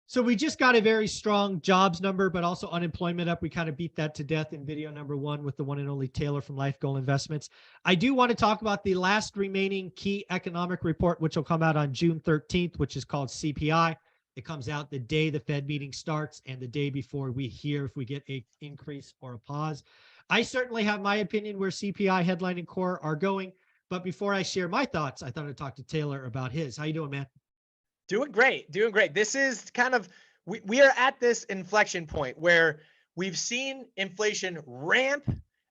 So we just got a very strong jobs number, but also unemployment up. We kind of beat that to death in video number 1 with the one and only Taylor from Life Goal Investments. I do want to talk about the last remaining key economic report, which will come out on June 13th, which is called CPI. It comes out the day the Fed meeting starts and the day before we hear if we get an increase or a pause. I certainly have my opinion where CPI, headline, and core are going. But before I share my thoughts, I thought I'd talk to Taylor about his. How you doing, man? Doing great, doing great. This is kind of, we are at this inflection point where we've seen inflation ramp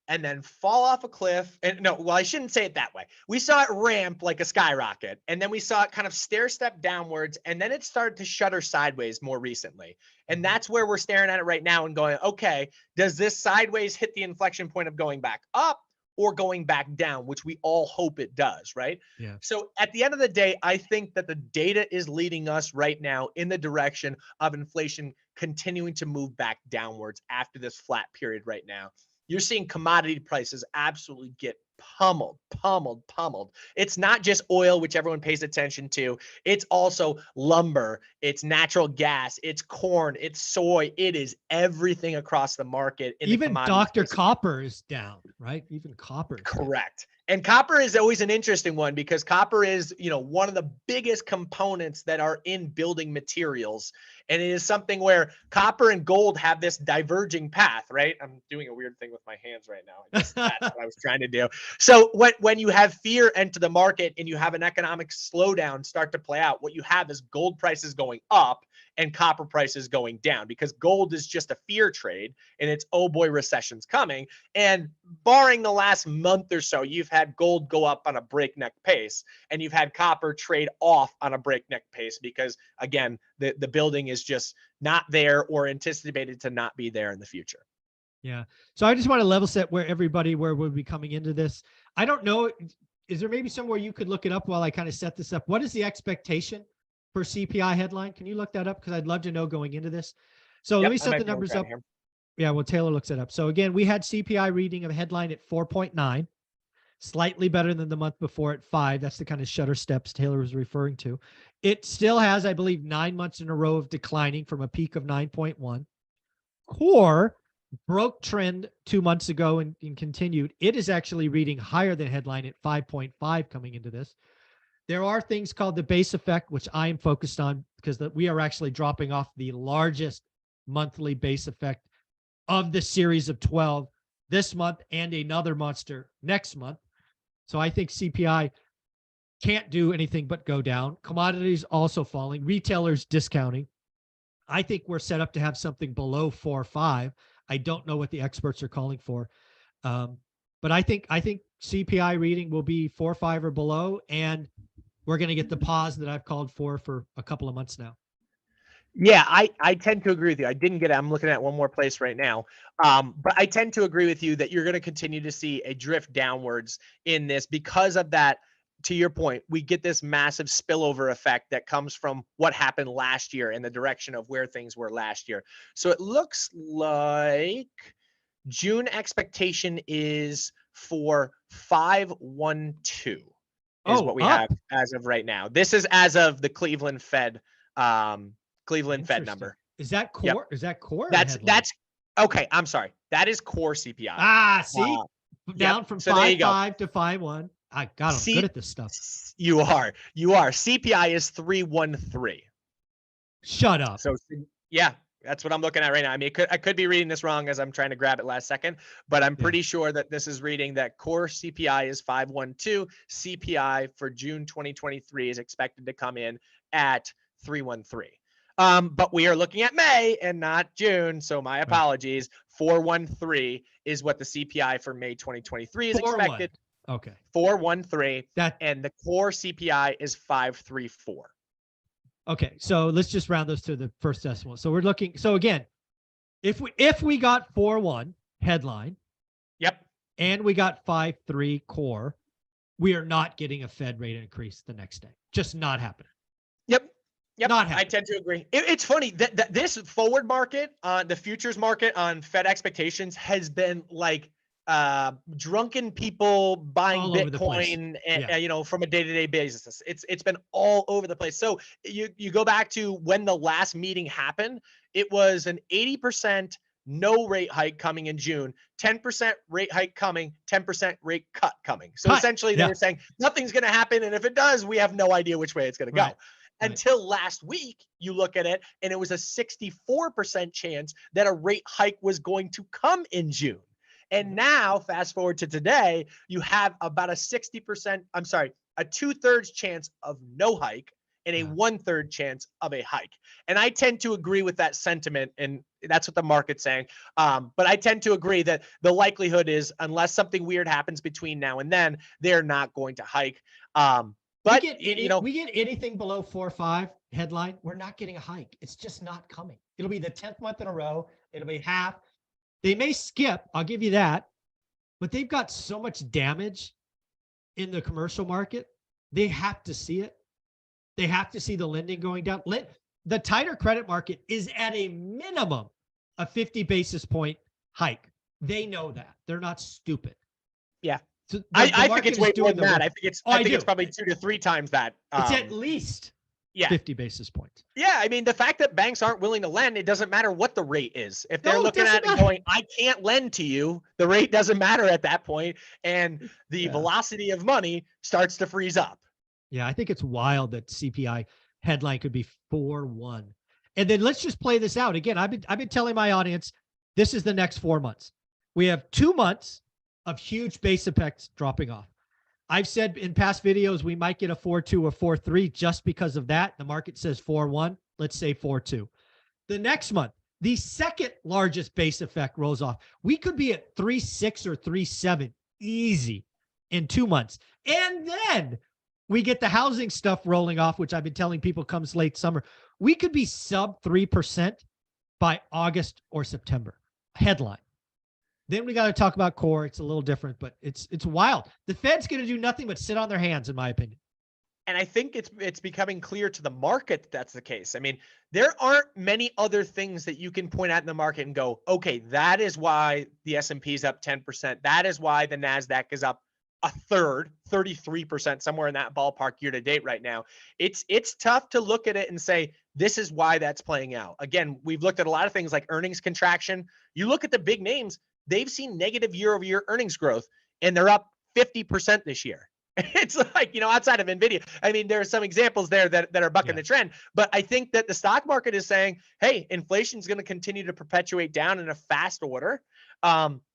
and then fall off a cliff. And no, well, I shouldn't say it that way. We saw it ramp like a skyrocket, and then we saw it kind of stair step downwards, and then it started to shudder sideways more recently. And that's where we're staring at it right now and going, okay, does this sideways hit the inflection point of going back up or going back down, which we all hope it does, right? Yeah. So at the end of the day, I think that the data is leading us right now in the direction of inflation continuing to move back downwards after this flat period right now. You're seeing commodity prices absolutely get pummeled. It's not just oil, which everyone pays attention to. It's also lumber, it's natural gas, it's corn, it's soy. It is everything across the market. Even Dr. Copper is down, right? Even copper. Correct. And copper is always an interesting one because copper is, one of the biggest components that are in building materials. And it is something where copper and gold have this diverging path, right? I'm doing a weird thing with my hands right now. I guess that's what I was trying to do. So when you have fear enter the market and you have an economic slowdown start to play out, what you have is gold prices going up and copper prices going down, because gold is just a fear trade and it's, oh boy, recession's coming. And barring the last month or so, you've had gold go up on a breakneck pace and you've had copper trade off on a breakneck pace because, again, the building is just not there or anticipated to not be there in the future. Yeah. So I just want to level set where we'll be coming into this. I don't know. Is there maybe somewhere you could look it up while I kind of set this up? What is the expectation for CPI headline? Can you look that up? Because I'd love to know going into this. So let me set the numbers up. Yeah, well, Taylor looks it up. So again, we had CPI reading of a headline at 4.9, slightly better than the month before at 5. That's the kind of shutter steps Taylor was referring to. It still has, I believe, 9 months in a row of declining from a peak of 9.1. Core broke trend 2 months ago and continued. It is actually reading higher than headline at 5.5 coming into this. There are things called the base effect, which I am focused on because we are actually dropping off the largest monthly base effect of the series of 12 this month and another monster next month. So I think CPI can't do anything but go down. Commodities also falling, retailers discounting. I think we're set up to have something below 4 or 5. I don't know what the experts are calling for. But I think CPI reading will be 4 or 5 or below, and we're going to get the pause that I've called for a couple of months now. Yeah, I tend to agree with you. I didn't get it. I'm looking at one more place right now. But I tend to agree with you that you're going to continue to see a drift downwards in this because of that. To your point, we get this massive spillover effect that comes from what happened last year and the direction of where things were last year. So it looks like June expectation is for 512 is what we have as of right now. This is as of the Cleveland Fed number. Is that core? Yep. Is that core? That's okay. I'm sorry. That is core CPI. See, down from 5.5 to 5.1. I got I'm good at this stuff. You are. CPI is 313. Shut up. So yeah, that's what I'm looking at right now. I mean, I could be reading this wrong as I'm trying to grab it last second, but I'm pretty sure that this is reading that core CPI is 512. CPI for June 2023 is expected to come in at 313. But we are looking at May and not June, so my apologies. 413 is what the CPI for May 2023 is expected. Okay. 413. And the core CPI is 534. Okay, so let's just round those to the first decimal. So we're looking. So again, if we got 4.1 headline, yep, and we got 5.3 core, we are not getting a Fed rate increase the next day. Just not happening. Yep. I tend to agree. It's funny that this forward market, the futures market on Fed expectations has been like drunken people buying All over the place. Bitcoin, Yeah. you know, from a day-to-day basis. It's been all over the place. So you go back to when the last meeting happened, it was an 80% no rate hike coming in June, 10% rate hike coming, 10% rate cut coming. So Cut. essentially they Yeah. were saying nothing's going to happen, and if it does, we have no idea which way it's going to Right. go. Until last week, you look at it, and it was a 64% chance that a rate hike was going to come in June. And now, fast forward to today, you have about a 60%, I'm sorry, a 2/3 chance of no hike and a 1/3 chance of a hike. And I tend to agree with that sentiment, and that's what the market's saying. But I tend to agree that the likelihood is, unless something weird happens between now and then, they're not going to hike. But we get anything below 4 or 5 headline, we're not getting a hike. It's just not coming. It'll be the 10th month in a row. It'll be half. They may skip, I'll give you that, but they've got so much damage in the commercial market. They have to see it. They have to see the lending going down. The tighter credit market is at a minimum a 50 basis point hike. They know that. They're not stupid. Yeah. So I think it's way more than that. I think it's probably 2 to 3 times that. It's at least 50 basis points. Yeah, I mean, the fact that banks aren't willing to lend, it doesn't matter what the rate is. If they're looking at it and going, I can't lend to you, the rate doesn't matter at that point, and the velocity of money starts to freeze up. Yeah, I think it's wild that CPI headline could be 4.1. And then let's just play this out. Again, I've been telling my audience, this is the next 4 months. We have 2 months of huge base effects dropping off. I've said in past videos, we might get a 4.2 or 4.3 just because of that. The market says 4.1. Let's say 4.2. The next month, the second largest base effect rolls off. We could be at 3.6 or 3.7 easy in 2 months. And then we get the housing stuff rolling off, which I've been telling people comes late summer. We could be sub 3% by August or September. Headline. Then we got to talk about core. It's a little different, but it's wild. The Fed's going to do nothing but sit on their hands, in my opinion. And I think it's becoming clear to the market that that's the case. I mean, there aren't many other things that you can point out in the market and go, okay, that is why the S&P is up 10%. That is why the NASDAQ is up a third, 33%, somewhere in that ballpark year to date right now. It's tough to look at it and say, this is why that's playing out. Again, we've looked at a lot of things like earnings contraction. You look at the big names, they've seen negative year-over-year earnings growth, and they're up 50% this year. It's like, outside of NVIDIA, I mean, there are some examples there that are bucking the trend, but I think that the stock market is saying, hey, inflation is going to continue to perpetuate down in a fast order.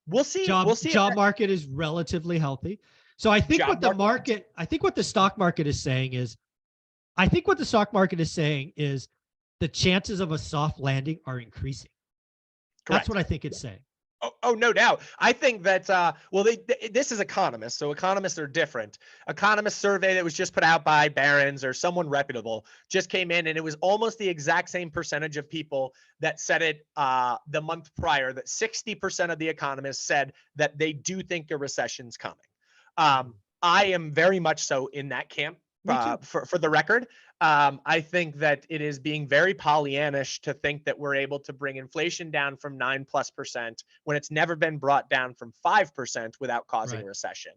We'll see. Job market is relatively healthy. So I think what the stock market is saying is, the chances of a soft landing are increasing. Correct. That's what I think it's saying. Oh, no doubt. I think that, this is economists, so economists are different. Economist survey that was just put out by Barron's or someone reputable just came in, and it was almost the exact same percentage of people that said it the month prior, that 60% of the economists said that they do think a recession's coming. I am very much so in that camp. For the record, I think that it is being very Pollyannish to think that we're able to bring inflation down from 9+% when it's never been brought down from 5% without causing a recession.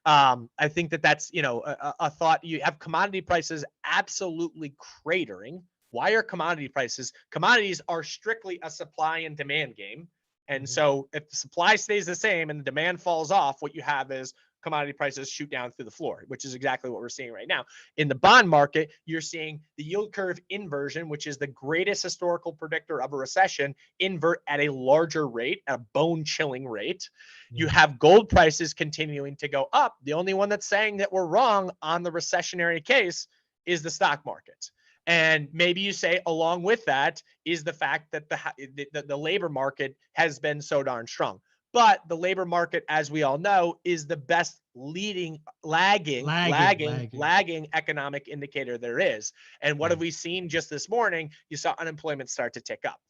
I think that that's, a thought. You have commodity prices absolutely cratering. Why are commodity prices? Commodities are strictly a supply and demand game. And so if the supply stays the same and the demand falls off, what you have is commodity prices shoot down through the floor, which is exactly what we're seeing right now. In the bond market, you're seeing the yield curve inversion, which is the greatest historical predictor of a recession, invert at a larger rate, at a bone-chilling rate. You have gold prices continuing to go up. The only one that's saying that we're wrong on the recessionary case is the stock market. And maybe you say along with that is the fact that the labor market has been so darn strong. But the labor market, as we all know, is the best lagging economic indicator there is. And what have we seen just this morning? You saw unemployment start to tick up.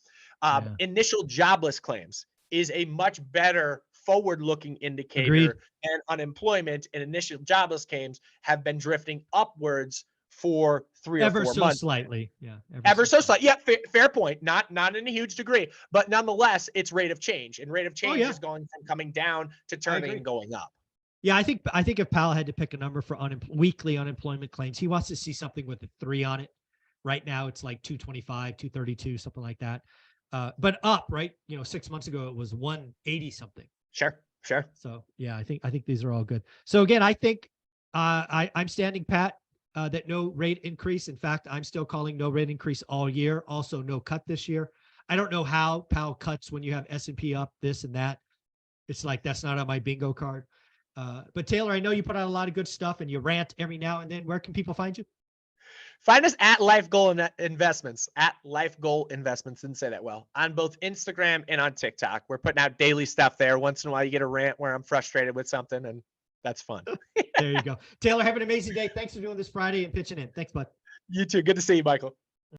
Initial jobless claims is a much better forward-looking indicator. Agreed. And unemployment and initial jobless claims have been drifting upwards for 3 or Ever 4 so months. slightly. Yeah. Ever so slight. Yeah, fair point. Not in a huge degree, but nonetheless, it's rate of change, and rate of Oh, change yeah. is going from coming down to turning agree. and going up. Yeah, I think if Powell had to pick a number for weekly unemployment claims, he wants to see something with a 3 on it. Right now, it's like 225, 232, something like that. But up, right? 6 months ago it was 180 something. Sure. So yeah, I think these are all good. So again, I think I'm standing pat that no rate increase. In fact, I'm still calling no rate increase all year. Also, no cut this year. I don't know how Powell cuts when you have S&P up, this and that. It's like that's not on my bingo card. But Taylor, I know you put out a lot of good stuff and you rant every now and then. Where can people find you? Find us at Life Goal Investments, at Life Goal Investments. Didn't say that well. On both Instagram and on TikTok. We're putting out daily stuff there. Once in a while, you get a rant where I'm frustrated with something, and that's fun. There you go. Taylor, have an amazing day. Thanks for doing this Friday and pitching in. Thanks, bud. You too. Good to see you, Michael.